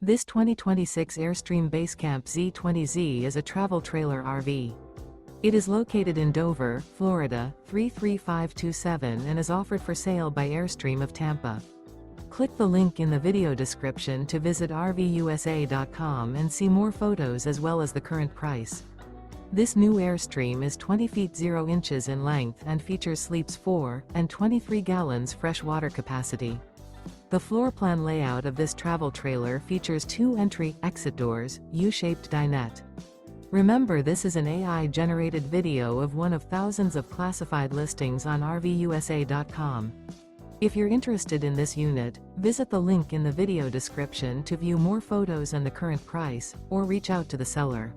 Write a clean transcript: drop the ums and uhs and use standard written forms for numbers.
This 2026 Airstream Basecamp Xe is a travel trailer RV. It is located in Dover, Florida, 33527 and is offered for sale by Airstream of Tampa. Click the link in the video description to visit RVUSA.com and see more photos as well as the current price. This new Airstream is 20 feet 0 inches in length and features sleeps 4 and 23 gallons fresh water capacity. The floor plan layout of this travel trailer features 2 entry-exit doors, U-shaped dinette. Remember, this is an AI-generated video of one of thousands of classified listings on RVUSA.com. If you're interested in this unit, visit the link in the video description to view more photos and the current price, or reach out to the seller.